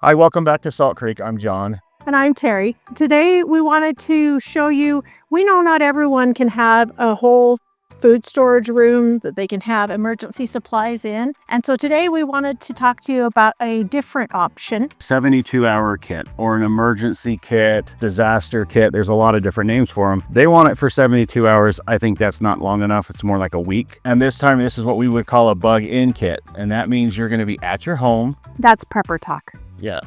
Hi, welcome back to Salt Creek. I'm John. And I'm Terry. Today we wanted to show you, we know not everyone can have a whole food storage room that they can have emergency supplies in. And so today we wanted to talk to you about a different option. 72-hour kit or an emergency kit, disaster kit. There's a lot of different names for them. They want it for 72 hours. I think that's not long enough. It's more like a week. And this time, this is what we would call a bug-in kit. And that means you're going to be at your home. That's prepper talk. Yeah.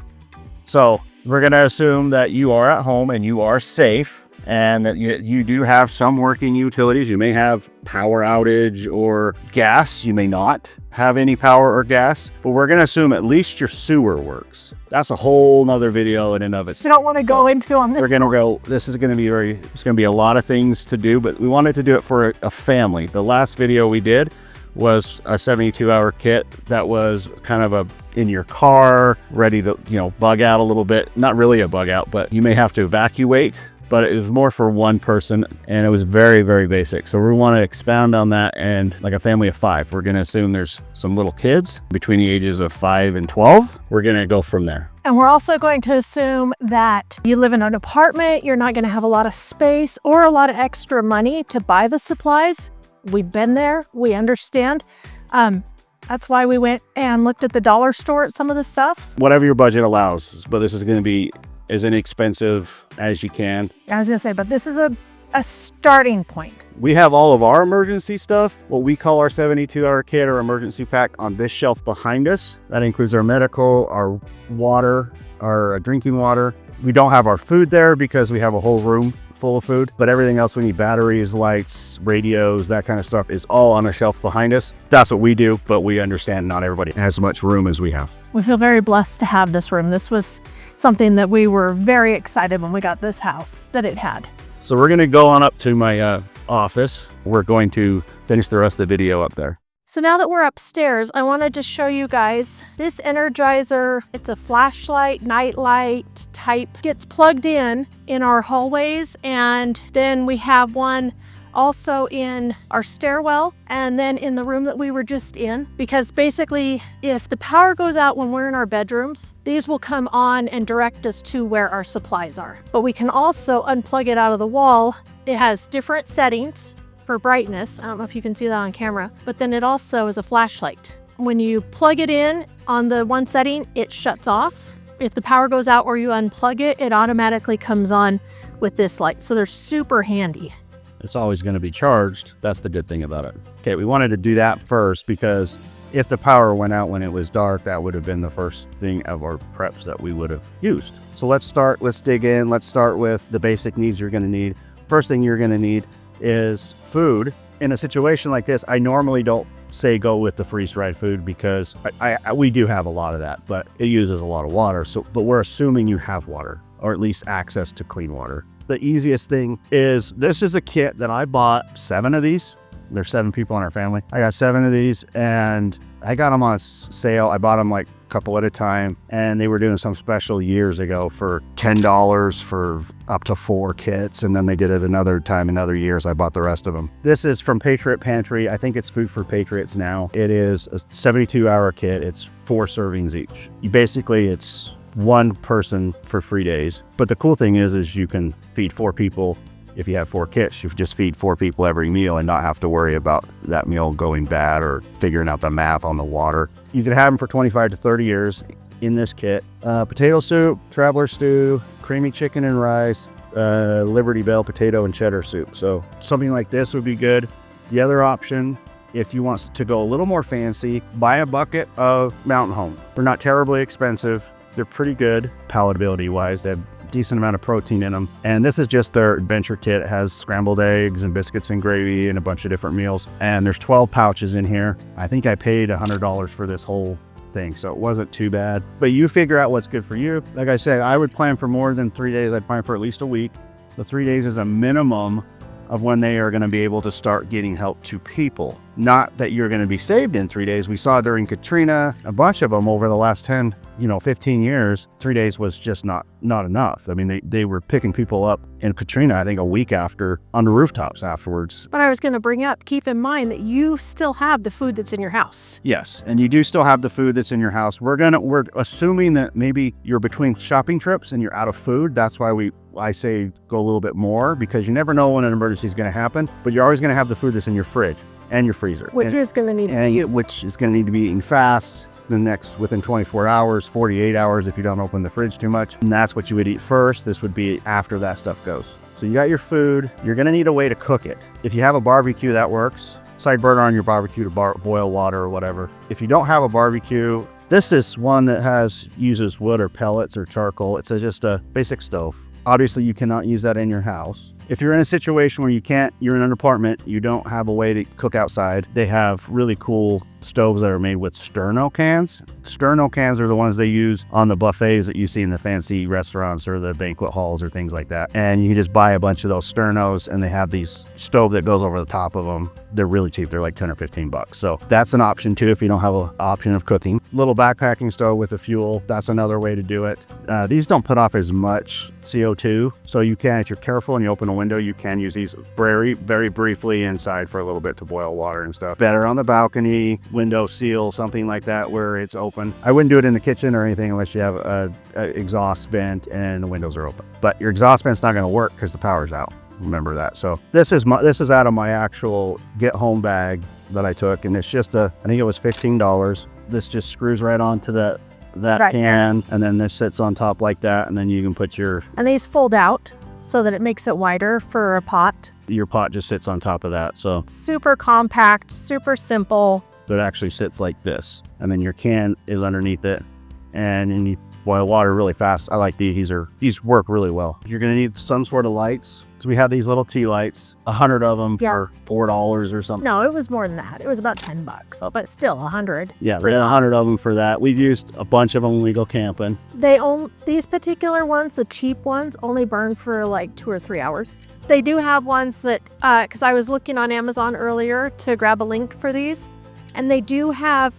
So we're going to assume that you are at home and you are safe and that you do have some working utilities. You may have power outage or gas. You may not have any power or gas, but we're going to assume at least your sewer works. That's a whole nother video in and of itself. We don't want to go into on this. We're going to go, this is going to be it's going to be a lot of things to do, but we wanted to do it for a family. The last video we did was a 72-hour kit that was kind of in your car, ready to, bug out a little bit. Not really a bug out, but you may have to evacuate, but it was more for one person and it was very, very basic. So we want to expound on that, and like a family of 5. We're going to assume there's some little kids between the ages of 5 and 12. We're going to go from there. And we're also going to assume that you live in an apartment, you're not going to have a lot of space or a lot of extra money to buy the supplies. We've been there, we understand. That's why we went and looked at the dollar store at some of the stuff. Whatever your budget allows, but this is going to be as inexpensive as you can. I was going to say, but this is a starting point. We have all of our emergency stuff, what we call our 72-hour kit or emergency pack, on this shelf behind us. That includes our medical, our water, our drinking water. We don't have our food there because we have a whole room full of food, but everything else we need, batteries, lights, radios, that kind of stuff, is all on a shelf behind us. That's what we do, but we understand not everybody has as much room as we have. We feel very blessed to have this room. This was something that we were very excited when we got this house that it had. So we're going to go on up to my office. We're going to finish the rest of the video up there. So now that we're upstairs, I wanted to show you guys this Energizer. It's a flashlight, nightlight type. Gets plugged in our hallways, and then we have one also in our stairwell and then in the room that we were just in, because basically if the power goes out when we're in our bedrooms, these will come on and direct us to where our supplies are. But we can also unplug it out of the wall. It has different settings for brightness. I don't know if you can see that on camera, but then it also is a flashlight. When you plug it in on the one setting, it shuts off. If the power goes out or you unplug it, it automatically comes on with this light. So they're super handy. It's always going to be charged. That's the good thing about it. Okay, we wanted to do that first because if the power went out when it was dark, that would have been the first thing of our preps that we would have used. So let's dig in. Let's start with the basic needs you're going to need. First thing you're going to need is food. In a situation like this, I normally don't say go with the freeze-dried food because we do have a lot of that, but it uses a lot of water. But we're assuming you have water, or at least access to clean water. The easiest thing is, this is a kit that I bought 7 of these. There's 7 people in our family. I got 7 of these and I got them on sale. I bought them like a couple at a time, and they were doing some special years ago for $10 for up to 4 kits. And then they did it another time in other years. I bought the rest of them. This is from Patriot Pantry. I think it's Food for Patriots now. It is a 72-hour kit. It's 4 servings each. It's one person for 3 days. But the cool thing is you can feed 4 people. If you have 4 kits, you just feed 4 people every meal and not have to worry about that meal going bad or figuring out the math on the water. You can have them for 25 to 30 years in this kit. Potato soup, traveler stew, creamy chicken and rice, Liberty Bell potato and cheddar soup. So something like this would be good. The other option, if you want to go a little more fancy, buy a bucket of Mountain Home. They're not terribly expensive. They're pretty good palatability wise. They have decent amount of protein in them. And this is just their adventure kit. It has scrambled eggs and biscuits and gravy and a bunch of different meals. And there's 12 pouches in here. I think I paid $100 for this whole thing, so it wasn't too bad. But you figure out what's good for you. Like I said, I would plan for more than 3 days. I'd plan for at least a week. The 3 days is a minimum of when they are going to be able to start getting help to people. Not that you're going to be saved in 3 days. We saw during Katrina, a bunch of them over the last 10, 15 years, 3 days was just not enough. I mean, they were picking people up in Katrina, I think a week after, on the rooftops afterwards. But I was going to bring up, keep in mind that you still have the food that's in your house. Yes, and you do still have the food that's in your house. We're assuming that maybe you're between shopping trips and you're out of food. That's why I say go a little bit more, because you never know when an emergency is going to happen, but you're always going to have the food that's in your fridge and your freezer. Which is going to need which is going to need to be eaten fast. Within 24 hours, 48 hours if you don't open the fridge too much. And that's what you would eat first. This would be after that stuff goes. So you got your food. You're going to need a way to cook it. If you have a barbecue, that works. Side burner on your barbecue to boil water or whatever. If you don't have a barbecue, this is one that uses wood or pellets or charcoal. It's just a basic stove. Obviously, you cannot use that in your house. If you're in a situation where you're in an apartment, you don't have a way to cook outside, they have really cool stoves that are made with sterno cans. Sterno cans are the ones they use on the buffets that you see in the fancy restaurants or the banquet halls or things like that. And you can just buy a bunch of those sternos, and they have these stove that goes over the top of them. They're really cheap. They're like 10 or 15 bucks. So that's an option too if you don't have an option of cooking. Little backpacking stove with a fuel, that's another way to do it. These don't put off as much CO2, so you can, if you're careful and you open a window, you can use these very, very briefly inside for a little bit to boil water and stuff. Better on the balcony, window seal, something like that where it's open. I wouldn't do it in the kitchen or anything unless you have a exhaust vent and the windows are open. But your exhaust vent's not going to work because the power's out. Remember that. So this is out of my actual get home bag that I took, and it's just I think it was $15. This just screws right onto that Right. can, and then this sits on top like that, and then you can put And these fold out so that it makes it wider for a pot. your pot just sits on top of that. So Super compact, super simple. it actually sits like this, and then your can is underneath it, and you boil water really fast. I like these. These work really well. You're gonna need some sort of lights. So we have these little tea lights, 100 of them for $4 or something. No, it was more than that. It was about $10, but still 100. Yeah, we had 100 of them for that. We've used a bunch of them when we go camping. These particular ones, the cheap ones, only burn for like 2 or 3 hours. They do have ones that, because I was looking on Amazon earlier to grab a link for these, and they do have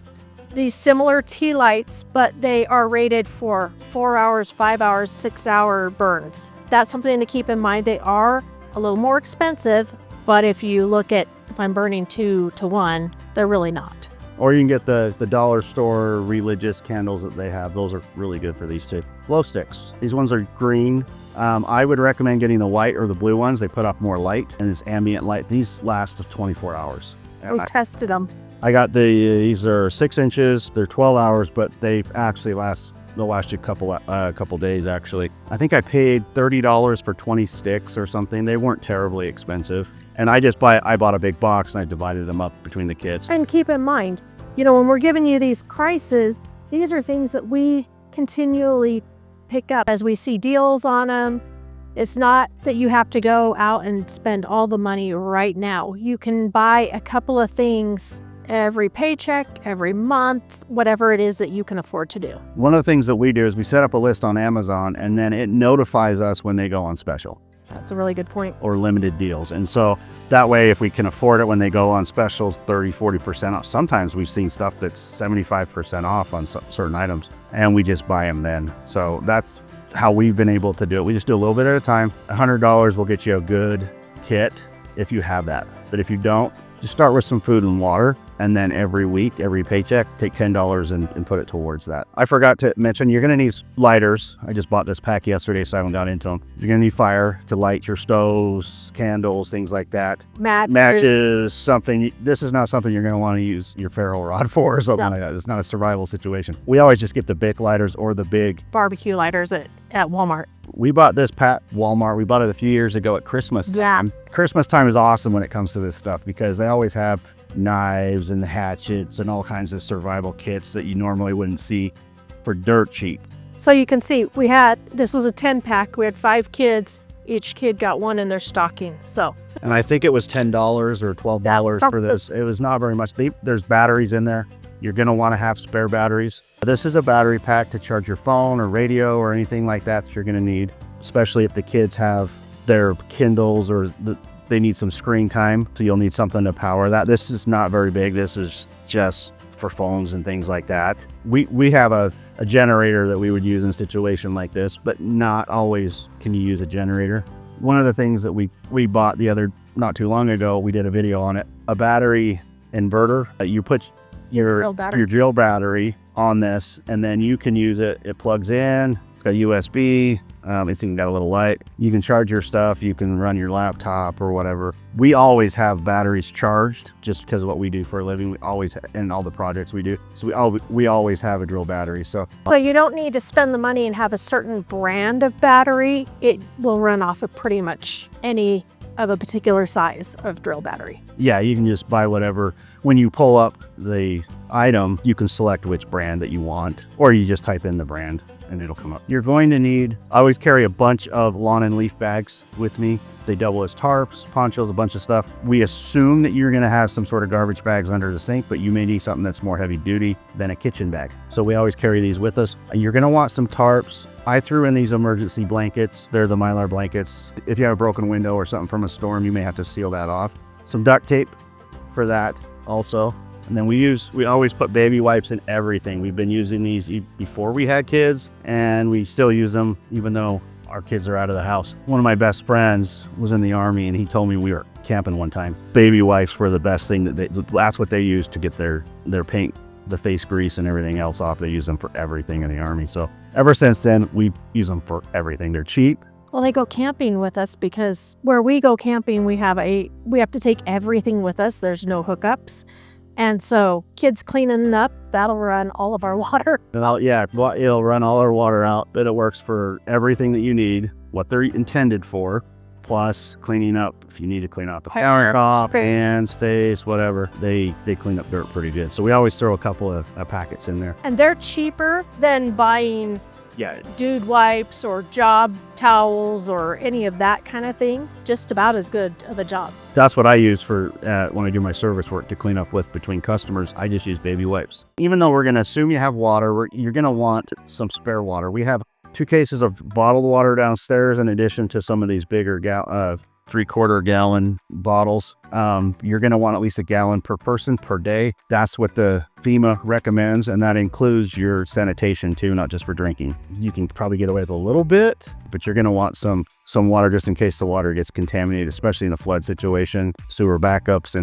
these similar tea lights, but they are rated for 4 hours, 5 hours, 6-hour burns. That's something to keep in mind. They are a little more expensive, but if you look at, if I'm burning 2 to 1, they're really not. Or you can get the dollar store religious candles that they have. Those are really good for these too. Glow sticks. These ones are green. I would recommend getting the white or the blue ones. They put off more light, and it's ambient light. These last 24 hours. We tested them. I got these are 6 inches. They're 12 hours, but they'll last you a couple days actually. I think I paid $30 for 20 sticks or something. They weren't terribly expensive. And I bought a big box and I divided them up between the kids. And keep in mind, when we're giving you these prices, these are things that we continually pick up as we see deals on them. It's not that you have to go out and spend all the money right now. You can buy a couple of things every paycheck, every month, whatever it is that you can afford to do. One of the things that we do is we set up a list on Amazon, and then it notifies us when they go on special. That's a really good point. Or limited deals. And so that way, if we can afford it when they go on specials, 30, 40% off. Sometimes we've seen stuff that's 75% off on certain items, and we just buy them then. So that's how we've been able to do it. We just do a little bit at a time. $100 will get you a good kit if you have that. But if you don't, just start with some food and water, and then every week, every paycheck, take $10 and put it towards that. I forgot to mention, you're gonna need lighters. I just bought this pack yesterday, so I haven't got into them. You're gonna need fire to light your stoves, candles, things like that. Matches, something. This is not something you're gonna wanna use your ferro rod for or something like that. It's not a survival situation. We always just get the Bic lighters or the big barbecue lighters at Walmart. We bought this Walmart. We bought it a few years ago at Christmas time. Yeah. Christmas time is awesome when it comes to this stuff because they always have knives and hatchets and all kinds of survival kits that you normally wouldn't see for dirt cheap. So you can see this was a 10-pack. We had 5 kids. Each kid got one in their stocking. And I think it was $10 or $12 for this. It was not very much. There's batteries in there. You're going to want to have spare batteries. This is a battery pack to charge your phone or radio or anything like that you're going to need, especially if the kids have their Kindles or they need some screen time, so you'll need something to power that. This is not very big. This is just for phones and things like that. We have a generator that we would use in a situation like this, but not always can you use a generator. One of the things that we bought not too long ago, we did a video on it, a battery inverter. You put your drill battery on this, and then you can use it. It plugs in, it's got USB, it's even got a little light. You can charge your stuff, you can run your laptop or whatever. We always have batteries charged just because of what we do for a living. We always, in all the projects we do, so we always have a drill battery. So you don't need to spend the money and have a certain brand of battery. It will run off of pretty much any of a particular size of drill battery. Yeah, you can just buy whatever. When you pull up the item, you can select which brand that you want, or you just type in the brand and it'll come up. You're going to need, I always carry a bunch of lawn and leaf bags with me. They double as tarps, ponchos, a bunch of stuff. We assume that you're gonna have some sort of garbage bags under the sink, but you may need something that's more heavy duty than a kitchen bag. So we always carry these with us. You're gonna want some tarps. I threw in these emergency blankets. They're the Mylar blankets. If you have a broken window or something from a storm, you may have to seal that off. Some duct tape for that also. And then we always put baby wipes in everything. We've been using these before we had kids, and we still use them even though our kids are out of the house. One of my best friends was in the Army, and he told me, we were camping one time, baby wipes were the best thing that's what they used to get their paint, the face grease and everything else off. They use them for everything in the Army. So ever since then, we use them for everything. They're cheap. Well, they go camping with us because where we go camping, we have to take everything with us. There's no hookups. And so kids cleaning up, that'll run all of our water. It'll run all our water out, but it works for everything that you need, what they're intended for, plus cleaning up. If you need to clean out the countertop, pans, stays, whatever, they clean up dirt pretty good. So we always throw a couple of packets in there. And they're cheaper than buying dude wipes or job towels or any of that kind of thing. Just about as good of a job. That's what I use for when I do my service work to clean up with between customers. I just use baby wipes. Even though we're going to assume you have water, you're going to want some spare water. We have 2 cases of bottled water downstairs in addition to some of these bigger 3/4 gallon bottles. You're going to want at least 1 gallon per person per day. That's what the FEMA recommends, and that includes your sanitation too, not just for drinking. You can probably get away with a little bit, but you're going to want some water just in case the water gets contaminated, especially in a flood situation, sewer backups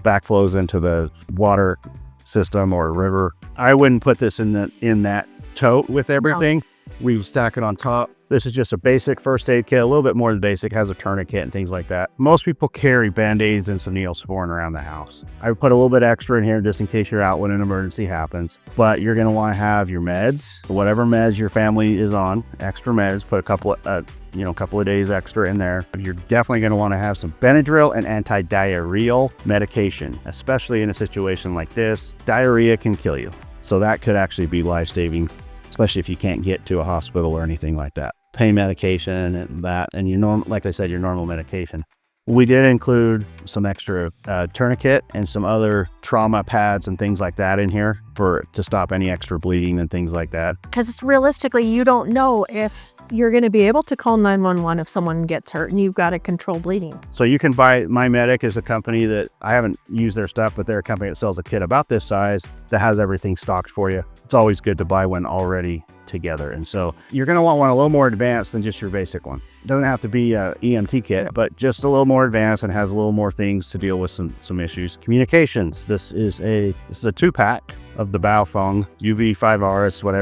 backflows into the water system or river. I wouldn't put this in that tote with everything. We stack it on top. This is just a basic first aid kit, a little bit more than basic, has a tourniquet and things like that. Most people carry Band-Aids and some Neosporin around the house. I would put a little bit extra in here just in case you're out when an emergency happens. But you're gonna wanna have your meds, whatever meds your family is on, extra meds, put a couple of days extra in there. You're definitely gonna wanna have some Benadryl and anti-diarrheal medication, especially in a situation like this. Diarrhea can kill you. So that could actually be life-saving, especially if you can't get to a hospital or anything like that. Pain medication and that, and like I said, your normal medication. We did include some extra tourniquet and some other trauma pads and things like that in here to stop any extra bleeding and things like that. Because realistically, you don't know if you're going to be able to call 911 if someone gets hurt, and you've got to control bleeding. So you can buy, MyMedic is a company that I haven't used their stuff, but they're a company that sells a kit about this size that has everything stocked for you. It's always good to buy one already together. And so you're going to want one a little more advanced than just your basic one. It doesn't have to be a EMT kit, but just a little more advanced and has a little more things to deal with some issues. Communications. This is a 2-pack of the Baofeng UV5R. It's what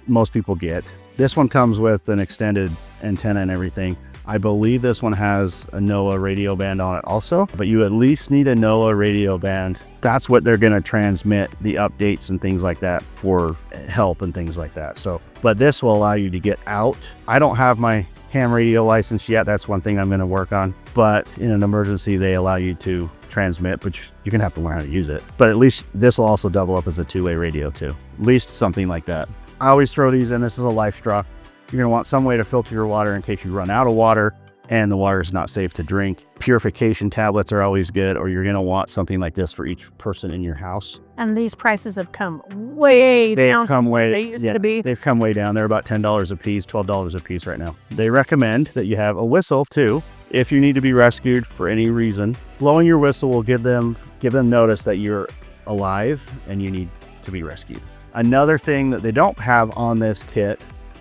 most people get. This one comes with an extended antenna and everything. I believe this one has a NOAA radio band on it also, but you at least need a NOAA radio band. That's what they're gonna transmit the updates and things like that for help and things like that. So, but this will allow you to get out. I don't have my ham radio license yet. That's one thing I'm gonna work on. But in an emergency, they allow you to transmit, but you're gonna have to learn how to use it. But at least this will also double up as a 2-way radio too. At least something like that. I always throw these in. This is a life straw. You're gonna want some way to filter your water in case you run out of water. and the water is not safe to drink. Purification tablets are always good, or you're going to want something like this for each person in your house. And these prices have come way down. They used to be. They've come way down. They're about $10 a piece, $12 a piece right now. They recommend that you have a whistle too, if you need to be rescued for any reason. Blowing your whistle will give them notice that you're alive and you need to be rescued. Another thing that they don't have on this kit,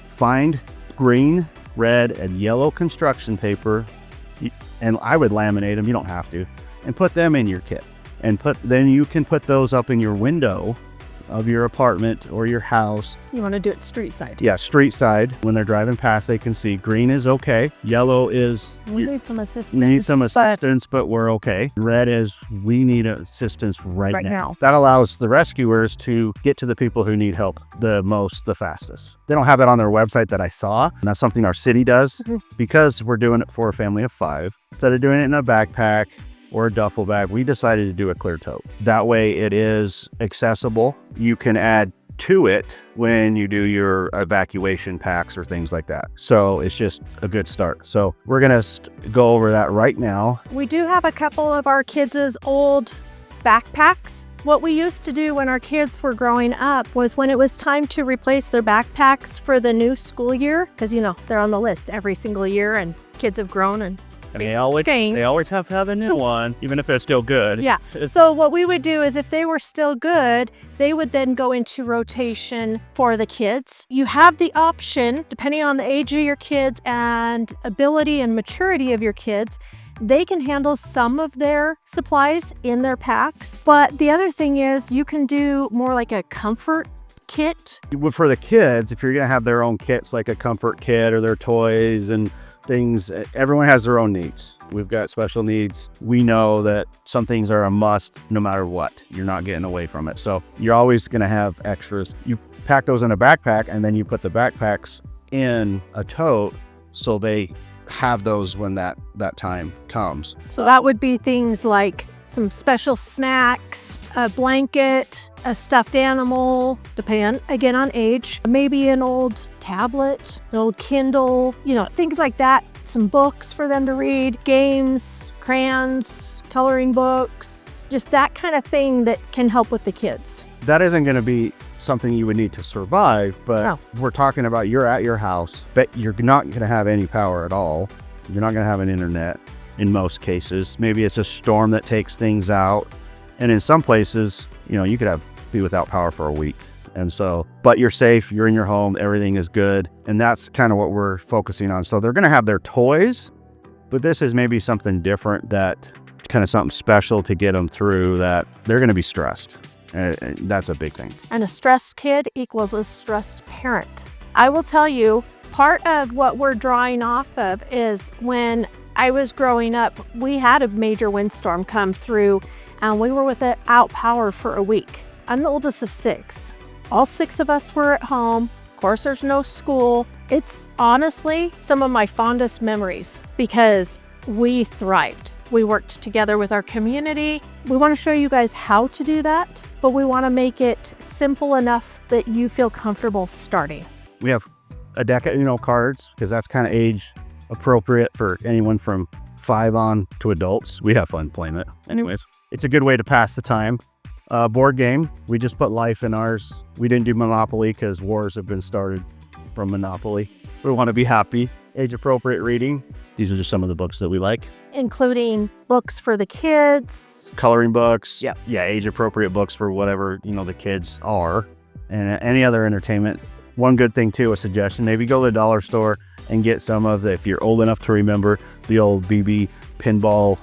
find green, red, and yellow construction paper, and I would laminate them, you don't have to, and put them in your kit. And then you can put those up in your window of your apartment or your house. You want to do it street side. Yeah, street side. When they're driving past, they can see green is okay. Yellow is we need some assistance. But we're okay. Red is we need assistance right now. That allows the rescuers to get to the people who need help the most, the fastest. They don't have it on their website that I saw, and that's something our city does. Because we're doing it for a family of 5. Instead of doing it in a backpack or a duffel bag, we decided to do a clear tote. That way it is accessible. You can add to it when you do your evacuation packs or things like that. So it's just a good start. So we're gonna go over that right now. We do have a couple of our kids' old backpacks. What we used to do when our kids were growing up was when it was time to replace their backpacks for the new school year, because they're on the list every single year and kids have grown and they always have to have a new one, even if they're still good. Yeah. So what we would do is if they were still good, they would then go into rotation for the kids. You have the option, depending on the age of your kids and ability and maturity of your kids, they can handle some of their supplies in their packs. But the other thing is you can do more like a comfort kit. For the kids, if you're gonna have their own kits, like a comfort kit or their toys and things, everyone has their own needs. We've got special needs. We know that some things are a must no matter what. You're not getting away from it. So you're always going to have extras. You pack those in a backpack and then you put the backpacks in a tote so they have those when that time comes. So that would be things like some special snacks, a blanket, a stuffed animal, depending again on age, maybe an old tablet, an old Kindle, things like that. Some books for them to read, games, crayons, coloring books, just that kind of thing that can help with the kids. That isn't going to be something you would need to survive, but we're talking about you're at your house, but you're not going to have any power at all. You're not going to have an internet in most cases. Maybe it's a storm that takes things out. And in some places, you could be without power for a week. And so, but you're safe, you're in your home, everything is good. And that's kind of what we're focusing on. So they're going to have their toys, but this is maybe something different, that kind of something special to get them through that they're going to be stressed. And that's a big thing. And a stressed kid equals a stressed parent. I will tell you, part of what we're drawing off of is when I was growing up, we had a major windstorm come through and we were without power for a week. I'm the oldest of 6. All 6 of us were at home. Of course, there's no school. It's honestly some of my fondest memories because we thrived. We worked together with our community. We want to show you guys how to do that, but we want to make it simple enough that you feel comfortable starting. We have a deck of cards because that's kind of age appropriate for anyone from 5 on to adults. We have fun playing it. Anyways, it's a good way to pass the time. Board game, we just put life in ours. We didn't do Monopoly because wars have been started from Monopoly. We want to be happy. Age appropriate reading. These are just some of the books that we like. Including books for the kids. Coloring books. Yeah, age appropriate books for whatever, the kids are. And any other entertainment. One good thing too, a suggestion, maybe go to the dollar store and get some of the, if you're old enough to remember, the old BB handheld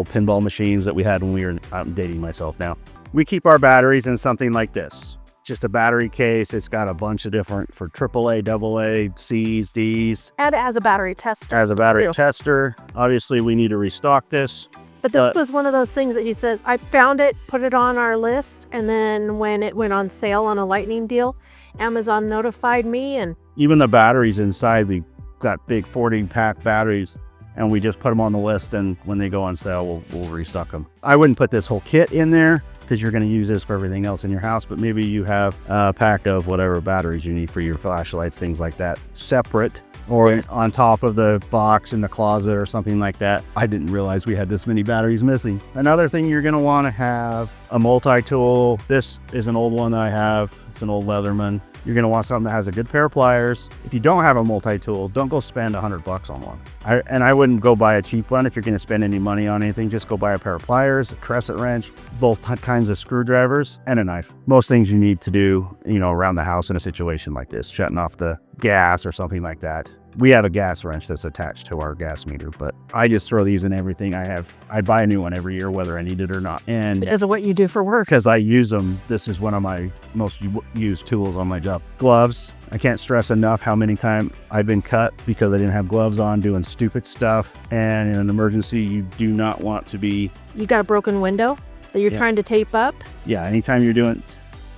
pinball machines that we had when we were, I'm dating myself now. We keep our batteries in something like this. Just a battery case. It's got a bunch of different for AAA, AA, C's, D's. And it has a battery tester. As a battery tester. Obviously, we need to restock this. But this was one of those things that he says, I found it, put it on our list, and then when it went on sale on a lightning deal, Amazon notified me. And even the batteries inside, we got big 40-pack batteries, and we just put them on the list, and when they go on sale, we'll restock them. I wouldn't put this whole kit in there because you're going to use this for everything else in your house, but maybe you have a pack of whatever batteries you need for your flashlights, things like that, separate. or on top of the box in the closet or something like that. I didn't realize we had this many batteries missing. Another thing you're gonna wanna have a multi-tool. This is an old one that I have. It's an old Leatherman. You're gonna want something that has a good pair of pliers. If you don't have a multi-tool, don't go spend $100 on one. I wouldn't go buy a cheap one. If you're gonna spend any money on anything, just go buy a pair of pliers, a crescent wrench, both kinds of screwdrivers, and a knife. Most things you need to do, around the house in a situation like this, shutting off the gas or something like that. We have a gas wrench that's attached to our gas meter, but I just throw these in everything I have. I buy a new one every year, whether I need it or not. And Because of what you do for work. because I use them, this is one of my most used tools on my job. Gloves. I can't stress enough how many times I've been cut because I didn't have gloves on doing stupid stuff. And in an emergency, you do not want to be. You got a broken window that you're Yeah. trying to tape up. Yeah, anytime you're doing.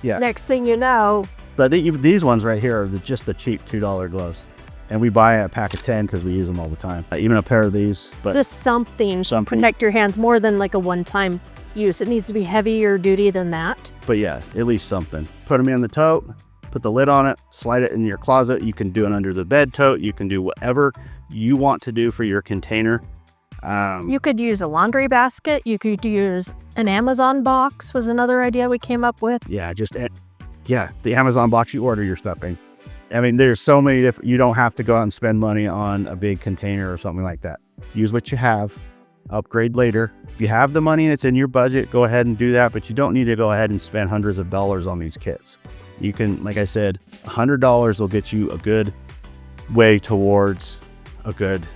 Yeah. Next thing you know, But these ones right here are just the cheap $2 gloves. And we buy a pack of 10 because we use them all the time. Even a pair of these. But just something to Something. protect your hands more than like a one-time use. It needs to be heavier duty than that. yeah, at least something. Put them in the tote, put the lid on it, slide it in your closet. You can do it under the bed tote. You can do whatever you want to do for your container. You could use a laundry basket. You could use an Amazon box was another idea we came up with. Yeah, the Amazon box you order your stuff in. I mean, there's so many different, you don't have to go out and spend money on a big container or something like that. Use what you have, upgrade later. If you have the money and it's in your budget, go ahead and do that, but you don't need to go ahead and spend hundreds of dollars on these kits. You can, like I said, $100 will get you a good way towards a good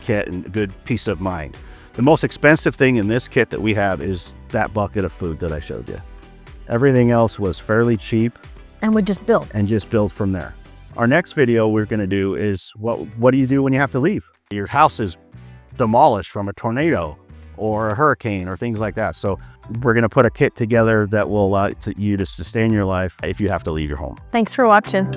kit and a good peace of mind. The most expensive thing in this kit that we have is that bucket of food that I showed you. Everything else was fairly cheap. And we just built. And just build from there. Our next video we're going to do is what do you do when you have to leave? Your house is demolished from a tornado or a hurricane or things like that. So we're going to put a kit together that will allow you to sustain your life if you have to leave your home. Thanks for watching.